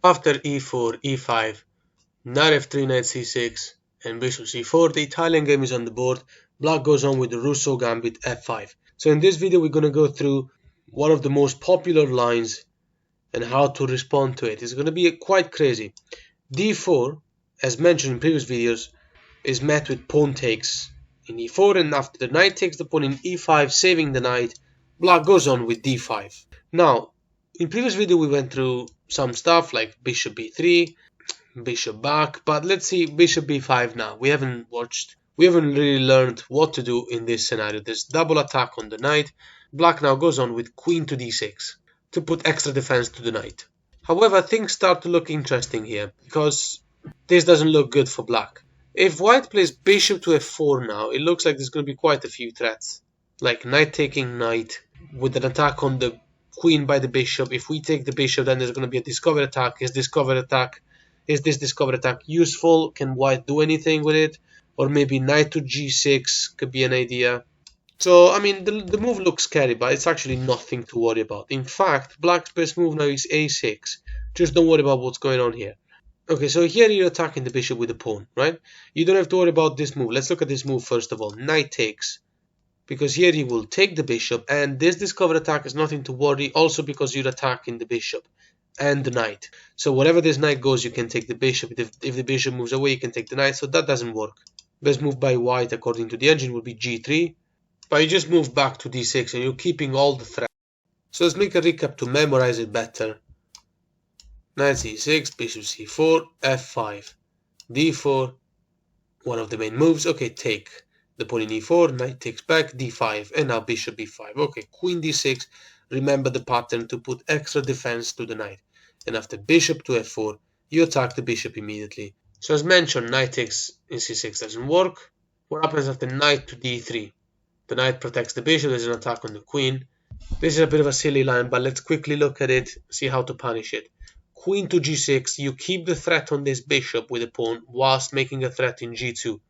After e4, e5, knight f3, knight c6, and bishop c4, the Italian game is on the board. Black goes on with the Rousseau Gambit f5. So in this video we're going to go through one of the most popular lines and how to respond to it. It's going to be quite crazy. d4, as mentioned in previous videos, is met with pawn takes in e4, and after the knight takes the pawn in e5, saving the knight, Black goes on with d5. Now, in previous video we went through some stuff like bishop b3, bishop back, but let's see bishop b5 now. We haven't really learned what to do in this scenario. There's double attack on the knight. Black now goes on with queen to d6 to put extra defense to the knight. However, things start to look interesting here because this doesn't look good for black. If white plays bishop to f4 now, it looks like there's going to be quite a few threats, like knight taking knight with an attack on the queen by the bishop. If we take the bishop, then there's going to be a discovered attack. Is this discovered attack useful? Can white do anything with it? Or maybe knight to g6 could be an idea. So, I mean, the move looks scary, but it's actually nothing to worry about. In fact, black's best move now is a6. Just don't worry about what's going on here. Okay, so here you're attacking the bishop with a pawn, right? You don't have to worry about this move. Let's look at this move first of all. Knight takes. Because here you will take the bishop, and this discovered attack is nothing to worry, also because you're attacking the bishop and the knight. So wherever this knight goes, you can take the bishop. If the bishop moves away, you can take the knight, so that doesn't work. Best move by white, according to the engine, would be g3. But you just move back to d6, and you're keeping all the threats. So let's make a recap to memorize it better. Knight c6, bishop c4, f5, d4, one of the main moves. Okay, take the pawn in e4, knight takes back, d5, and now bishop b5. Okay, queen d6, remember the pattern to put extra defense to the knight. And after bishop to f4, you attack the bishop immediately. So as mentioned, knight takes in c6 doesn't work. What happens after knight to d3? The knight protects the bishop, there's an attack on the queen. This is a bit of a silly line, but let's quickly look at it, see how to punish it. Queen to g6, you keep the threat on this bishop with a pawn whilst making a threat in g2.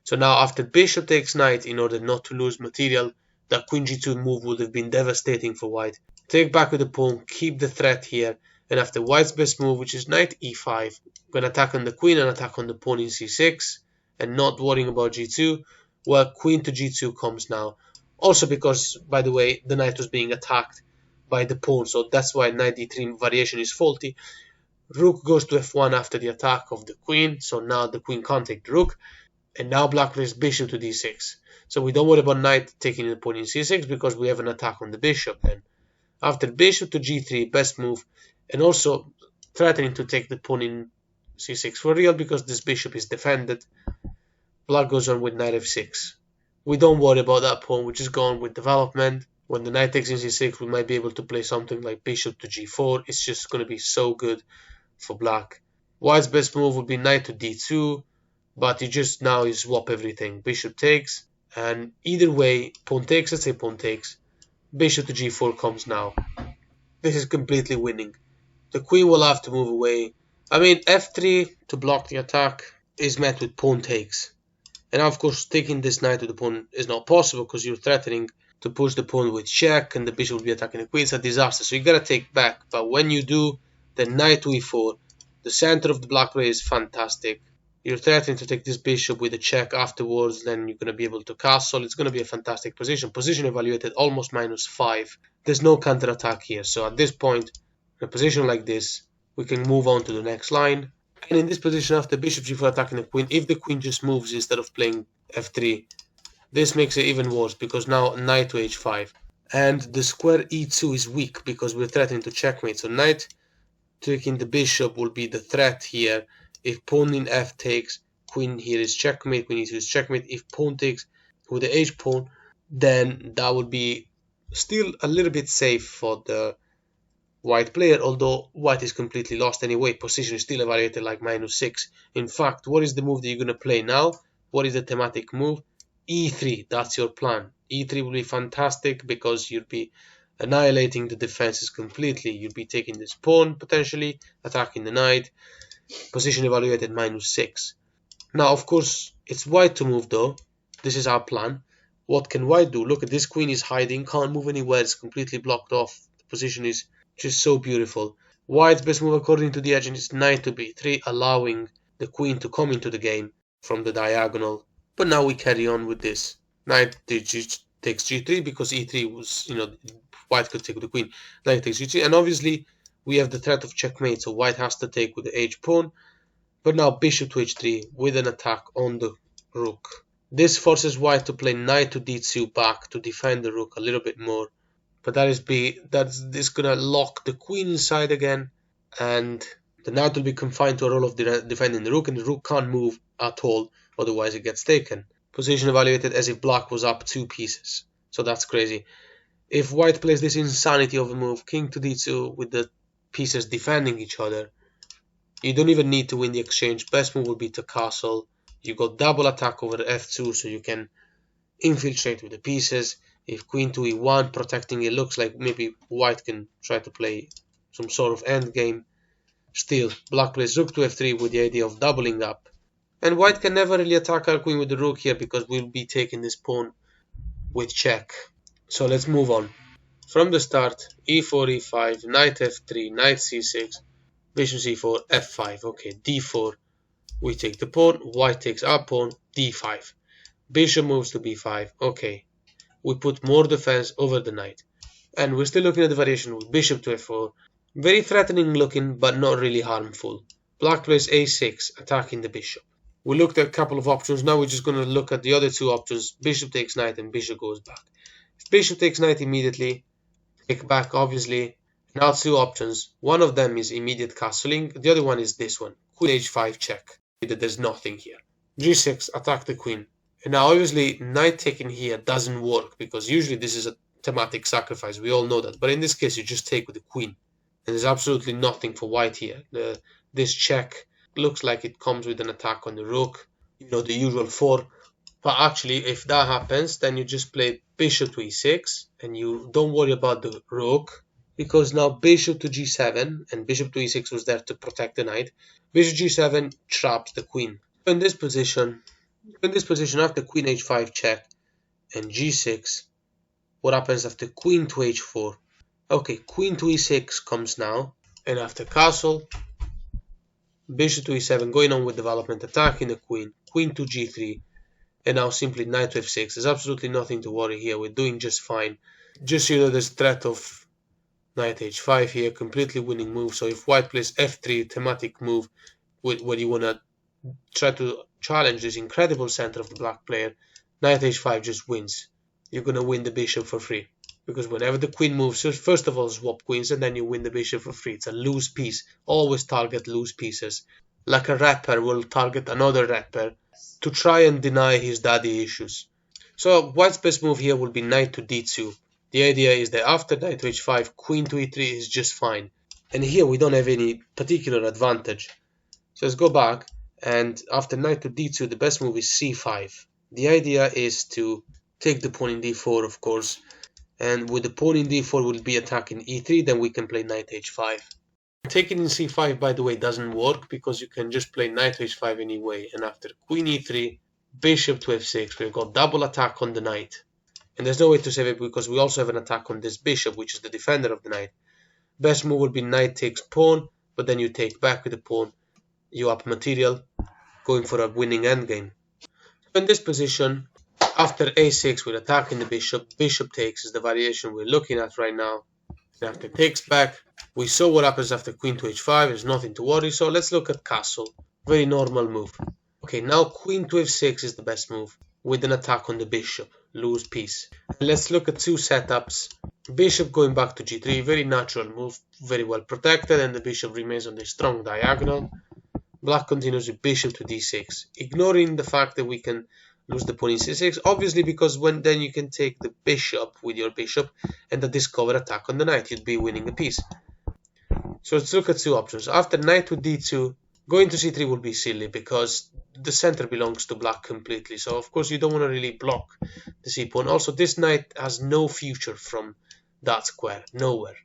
So now after bishop takes knight, in order not to lose material, that queen g2 move would have been devastating for white. Take back with the pawn, keep the threat here, and after white's best move, which is knight e5, going to attack on the queen and attack on the pawn in c6, and not worrying about g2, well, queen to g2 comes now. Also because, by the way, the knight was being attacked by the pawn, so that's why knight d3 variation is faulty. Rook goes to f1 after the attack of the queen, so now the queen can't take the rook, and now black plays bishop to d6. So we don't worry about knight taking the pawn in c6 because we have an attack on the bishop then. After bishop to g3, best move, and also threatening to take the pawn in c6 for real because this bishop is defended. Black goes on with knight f6. We don't worry about that pawn, we just go on with development. When the knight takes in c6, we might be able to play something like bishop to g4. It's just going to be so good for black. White's best move would be knight to d2, but you swap everything. Bishop takes, and either way, pawn takes, let's say pawn takes, bishop to g4 comes now. This is completely winning. The queen will have to move away. I mean, f3 to block the attack is met with pawn takes. And of course, taking this knight to the pawn is not possible because you're threatening to push the pawn with check, and the bishop will be attacking the queen. It's a disaster, so you gotta take back. But when you do, then knight to e4, the center of the black play is fantastic. You're threatening to take this bishop with a check afterwards, then you're gonna be able to castle. It's gonna be a fantastic position. Position evaluated almost -5. There's no counter attack here, so at this point, in a position like this, we can move on to the next line. And in this position, after bishop g4 attacking the queen, if the queen just moves instead of playing f3, this makes it even worse because now knight to h5. And the square e2 is weak because we're threatening to checkmate. So knight taking the bishop will be the threat here. If pawn in f takes, queen here is checkmate, queen e2 is checkmate. If pawn takes with the h pawn, then that would be still a little bit safe for the white player, although white is completely lost anyway. Position is still evaluated like -6. In fact, what is the move that you're going to play now? What is the thematic move? e3, that's your plan. e3 will be fantastic because you'll be annihilating the defenses completely. You'll be taking this pawn, potentially, attacking the knight. Position evaluated -6. Now, of course, it's white to move though. This is our plan. What can white do? Look at this queen is hiding, can't move anywhere, it's completely blocked off. The position is just so beautiful. White's best move according to the agent is knight to b3, allowing the queen to come into the game from the diagonal. But now we carry on with this. Knight takes g3 because e3 was, white could take with the queen. Knight takes g3, and obviously we have the threat of checkmate, so white has to take with the h pawn. But now bishop to h3 with an attack on the rook. This forces white to play knight to d2 back to defend the rook a little bit more. But that's gonna lock the queen inside again, and the knight will be confined to a role of defending the rook, and the rook can't move at all, otherwise it gets taken. Position evaluated as if black was up 2 pieces, so that's crazy. If white plays this insanity of a move, king to d2 with the pieces defending each other, you don't even need to win the exchange. Best move would be to castle. You got double attack over f2, so you can infiltrate with the pieces. If queen to e1 protecting, it looks like maybe white can try to play some sort of endgame. Still, black plays rook to f3 with the idea of doubling up. And white can never really attack our queen with the rook here because we'll be taking this pawn with check. So let's move on. From the start, e4, e5, knight f3, knight c6, bishop c4, f5. Okay, d4. We take the pawn, white takes our pawn, d5. Bishop moves to b5. Okay, we put more defense over the knight. And we're still looking at the variation with bishop to f4. Very threatening looking, but not really harmful. Black plays a6, attacking the bishop. We looked at a couple of options. Now we're just going to look at the other two options. Bishop takes knight and bishop goes back. If bishop takes knight immediately, take back obviously. Now 2 options. One of them is immediate castling. The other one is this one. Queen h5 check. There's nothing here. g6, attack the queen. And now obviously knight taking here doesn't work because usually this is a thematic sacrifice. We all know that. But in this case you just take with the queen. And there's absolutely nothing for white here. This check looks like it comes with an attack on the rook. The usual 4. But actually if that happens, then you just play bishop to e6 and you don't worry about the rook. Because now bishop to g7, and bishop to e6 was there to protect the knight. Bishop g7 traps the queen. In this position after queen h5 check and g6, what happens after queen to h4? Okay, queen to e6 comes now, and after castle, bishop to e7, going on with development, attacking the queen, queen to g3, and now simply knight to f6. There's absolutely nothing to worry here. We're doing just fine. Just there's threat of knight h5 here, completely winning move. So if white plays f3, thematic move, where you want to try to challenge this incredible center of the black player, knight h5 just wins. You're going to win the bishop for free. Because whenever the queen moves, first of all swap queens and then you win the bishop for free. It's a loose piece. Always target loose pieces. Like a rapper will target another rapper to try and deny his daddy issues. So white's best move here will be knight to d2. The idea is that after knight to h5, queen to e3 is just fine. And here we don't have any particular advantage. So let's go back, and after knight to d2, the best move is c5. The idea is to take the pawn in d4, of course. And with the pawn in d4 we'll be attacking e3, then we can play knight h5. Taking in c5, by the way, doesn't work because you can just play knight to h5 anyway. And after queen e3, bishop to f6, we've got double attack on the knight. And there's no way to save it because we also have an attack on this bishop, which is the defender of the knight. Best move would be knight takes pawn, but then you take back with the pawn. You up material, going for a winning endgame. In this position, after a6 we're attacking the bishop. Bishop takes is the variation we're looking at right now. And after takes back, we saw what happens after queen to h5. There's nothing to worry, so let's look at castle. Very normal move. Okay, now queen to f6 is the best move with an attack on the bishop. Loose piece. And let's look at 2 setups. Bishop going back to g3, very natural move, very well protected, and the bishop remains on the strong diagonal. Black continues with bishop to d6, ignoring the fact that we can lose the pawn in c6, obviously because then you can take the bishop with your bishop and the discover attack on the knight, you'd be winning a piece. So let's look at 2 options. After knight to d2, going to c3 will be silly because the center belongs to black completely, so of course you don't want to really block the c pawn. Also, this knight has no future from that square, nowhere.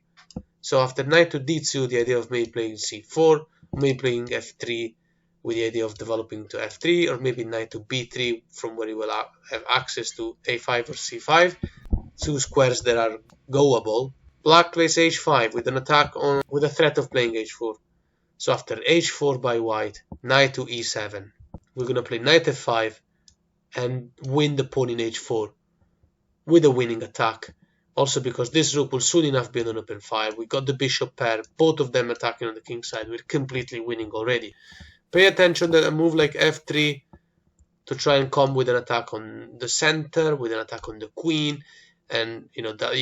So after knight to d2, the idea of maybe playing c4, maybe playing f3 with the idea of developing to f3, or maybe knight to b3 from where you will have access to a5 or c5. 2 squares that are goable. Black plays h5 with an attack on with a threat of playing h4. So after h4 by white, knight to e7. We're gonna play knight f5 and win the pawn in h4 with a winning attack. Also because this rook will soon enough be on an open file. We got the bishop pair, both of them attacking on the king side. We're completely winning already. Pay attention that a move like f3 to try and come with an attack on the center, with an attack on the queen, and you know that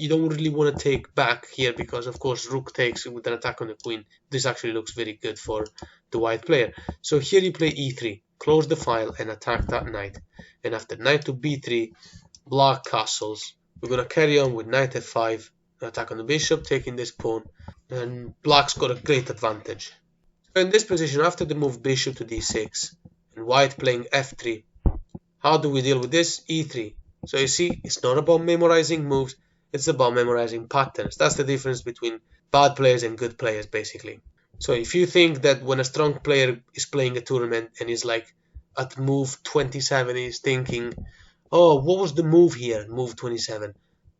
you don't really want to take back here because of course rook takes with an attack on the queen. This actually looks very good for the white player. So here you play e3, close the file and attack that knight. And after knight to b3, black castles. We're gonna carry on with knight f5, attack on the bishop, taking this pawn, and black's got a great advantage. So in this position, after the move bishop to d6 and white playing f3, how do we deal with this? e3. So you see, it's not about memorizing moves, it's about memorizing patterns. That's the difference between bad players and good players, basically. So if you think that when a strong player is playing a tournament and is like at move 27, he's thinking, oh, what was the move here? Move 27.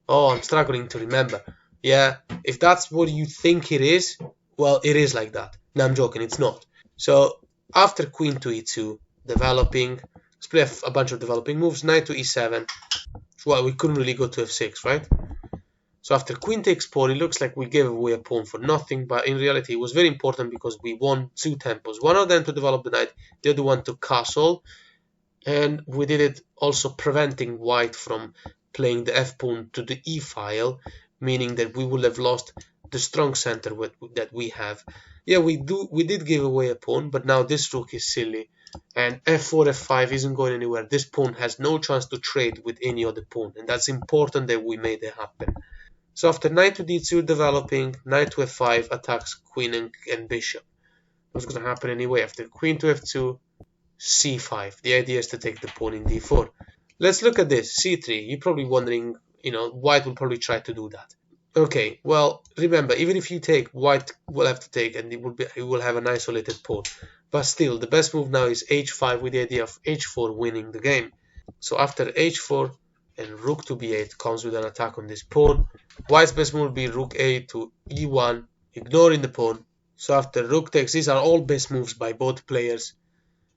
Oh, I'm struggling to remember. Yeah, if that's what you think it is, well, it is like that. No, I'm joking, it's not. So after queen to e2, developing, let's play a bunch of developing moves. Knight to e7. Well, we couldn't really go to f6, right? So after queen takes pawn, it looks like we gave away a pawn for nothing, but in reality it was very important because we won two tempos. One of them to develop the knight, the other one to castle, and we did it also preventing white from playing the f-pawn to the e file, meaning that we would have lost the strong center that we have. Yeah, we did give away a pawn, but now this rook is silly, and f4, f5 isn't going anywhere. This pawn has no chance to trade with any other pawn, and that's important that we made it happen. So after knight to d2 developing, knight to f5 attacks queen and bishop. What's going to happen anyway? After queen to f2, c5. The idea is to take the pawn in d4. Let's look at this, c3. You're probably wondering, you know, white will probably try to do that. Okay, well, remember, even if you take, white will have to take, and it will have an isolated pawn. But still, the best move now is h5 with the idea of h4 winning the game. So after h4 and rook to b8 comes with an attack on this pawn. White's best move will be rook a to e1, ignoring the pawn. So after rook takes, these are all best moves by both players.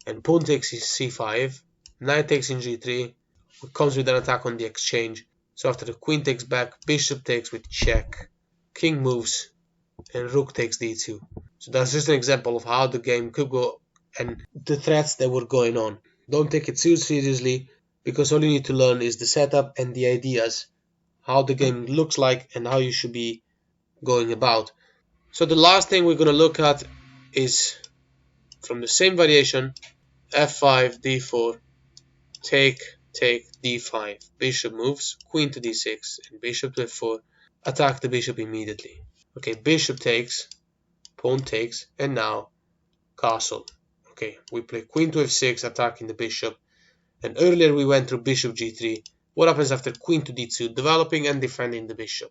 And pawn takes is c5, knight takes in g3, comes with an attack on the exchange. So after the queen takes back, bishop takes with check, king moves, and rook takes d2. So that's just an example of how the game could go and the threats that were going on. Don't take it too seriously, because all you need to learn is the setup and the ideas, how the game looks like and how you should be going about. So the last thing we're going to look at is from the same variation, f5, d4, take, d5, bishop moves, queen to d6, and bishop to f4, attack the bishop immediately. Okay, bishop takes, pawn takes, and now castle. Okay, we play queen to f6, attacking the bishop, and earlier we went through bishop g3. What happens after queen to d2, developing and defending the bishop?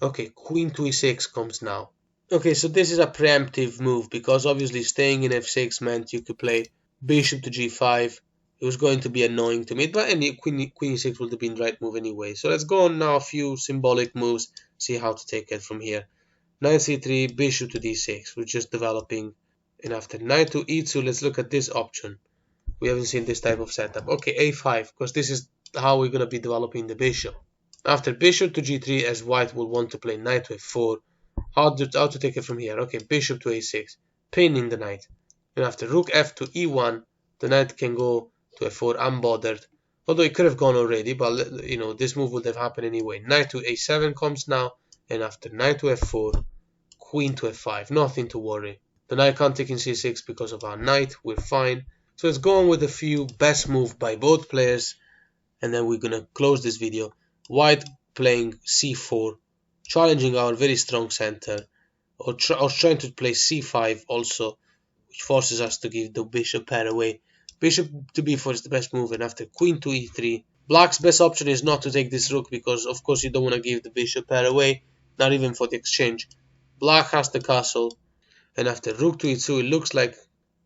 Okay, queen to e6 comes now. Okay, so this is a preemptive move, because obviously staying in f6 meant you could play bishop to g5. It was going to be annoying to me, but queen e6 would have been the right move anyway. So let's go on now a few symbolic moves, see how to take it from here. Knight c3, bishop to d6, we're just developing. And after knight to e2, let's look at this option. We haven't seen this type of setup. Okay, a5, because this is how we're going to be developing the bishop. After bishop to g3, as white will want to play knight to f4, how to take it from here? Okay, bishop to a6, pinning the knight. And after rook f to e1, the knight can go to f4 unbothered. Although it could have gone already, but you know, this move would have happened anyway. Knight to a7 comes now, and after knight to f4, queen to f5, nothing to worry. The knight can't take in c6 because of our knight, we're fine. So let's go on with a few best moves by both players, and then we're gonna close this video. White playing c4, challenging our very strong center, or trying to play c5 also, which forces us to give the bishop pair away. Bishop to b4 is the best move, and after queen to e3, black's best option is not to take this rook, because of course you don't want to give the bishop pair away, not even for the exchange. Black has the castle, and after rook to e2, it looks like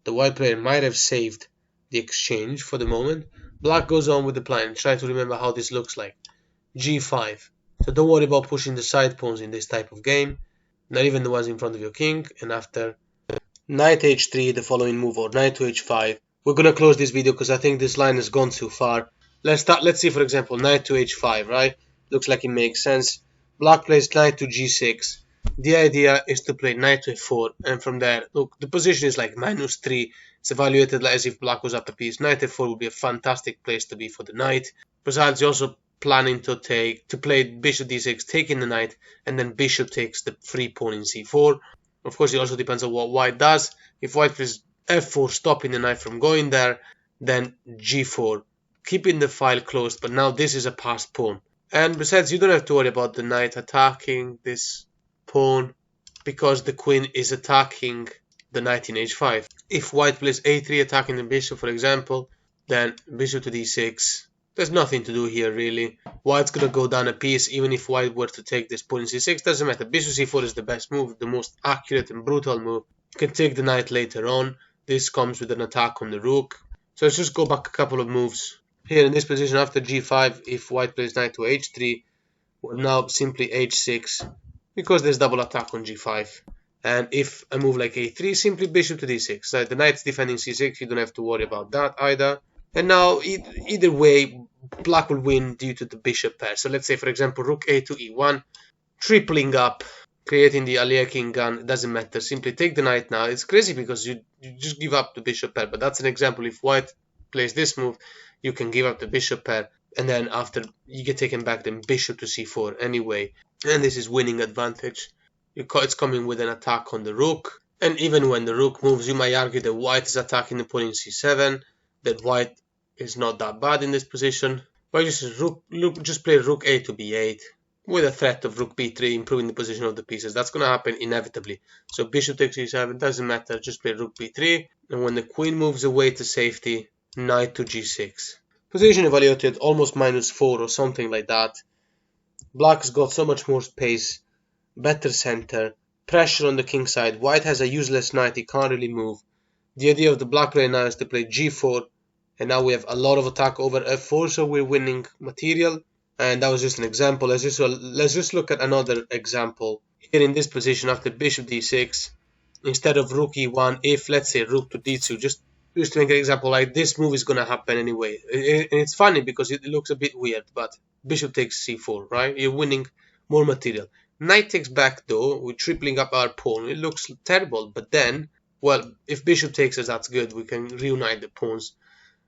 the white player might have saved the exchange for the moment. Black goes on with the plan. Try to remember how this looks like. g5. So don't worry about pushing the side pawns in this type of game, not even the ones in front of your king. And after knight h3, the following move, or knight to h5, we're gonna close this video because I think this line has gone too far. Let's see, for example, knight to h5, right? Looks like it makes sense. Black plays knight to g6. The idea is to play knight to f4, and from there, look, the position is like -3. It's evaluated as if black goes up a piece. Knight f4 would be a fantastic place to be for the knight. Besides, you're also planning to play bishop d6, taking the knight, and then bishop takes the free pawn in c4. Of course, it also depends on what white does. If white plays f4, stopping the knight from going there, then g4, keeping the file closed, but now this is a passed pawn. And besides, you don't have to worry about the knight attacking this pawn because the queen is attacking the knight in h5. If white plays a3 attacking the bishop, for example, then bishop to d6. There's nothing to do here really. White's gonna go down a piece. Even if white were to take this pawn in c6, doesn't matter. Bishop c4 is the best move, the most accurate and brutal move. You can take the knight later on. This comes with an attack on the rook. So let's just go back a couple of moves. Here in this position after g5, if white plays knight to h3, we're now simply h6 because there's double attack on g5. And if a move like a3, simply bishop to d6. So the knight's defending c6, you don't have to worry about that either. And now either way, black will win due to the bishop pair. So let's say, for example, rook a to e1, tripling up, creating the Aliyah king gun. It doesn't matter. Simply take the knight now. It's crazy because you just give up the bishop pair. But that's an example. If white plays this move, you can give up the bishop pair. And then after you get taken back, then bishop to c4 anyway. And this is winning advantage. It's coming with an attack on the rook. And even when the rook moves, you might argue that white is attacking the pawn in c7. That white is not that bad in this position. But just play rook a to b8 with a threat of rook b3, improving the position of the pieces. That's going to happen inevitably. So bishop takes e7, doesn't matter, just play rook b3. And when the queen moves away to safety, knight to g6. Position evaluated almost -4 or something like that. Black's got so much more space, better center, pressure on the king side. White has a useless knight, he can't really move. The idea of the black player now is to play g4, and now we have a lot of attack over f4, so we're winning material. And that was just an example. Let's just look at another example. Here in this position after bishop d6, instead of rook e1, if let's say rook to d2, just to make an example, like this move is going to happen anyway. And it's funny because it looks a bit weird, but bishop takes c4, right? You're winning more material. Knight takes back though, we're tripling up our pawn. It looks terrible, but then, well, if bishop takes us, that's good. We can reunite the pawns.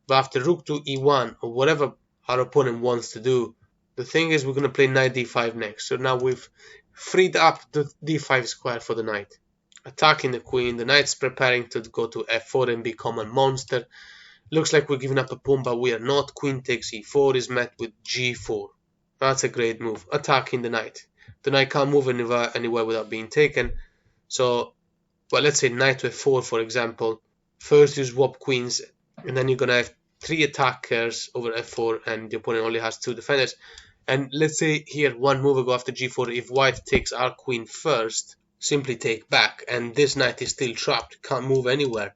But after rook to e1, or whatever our opponent wants to do, the thing is we're going to play knight d5 next. So now we've freed up the d5 square for the knight. Attacking the queen, the knight's preparing to go to f4 and become a monster. Looks like we're giving up a pawn, but we are not. Queen takes e4 is met with g4. That's a great move. Attacking the knight. The knight can't move anywhere without being taken. So, well, let's say knight to f4, for example. First you swap queens, and then you're going to have 3 attackers over f4, and the opponent only has 2 defenders. And let's say here, one move ago after g4, if white takes our queen first, simply take back, and this knight is still trapped, can't move anywhere.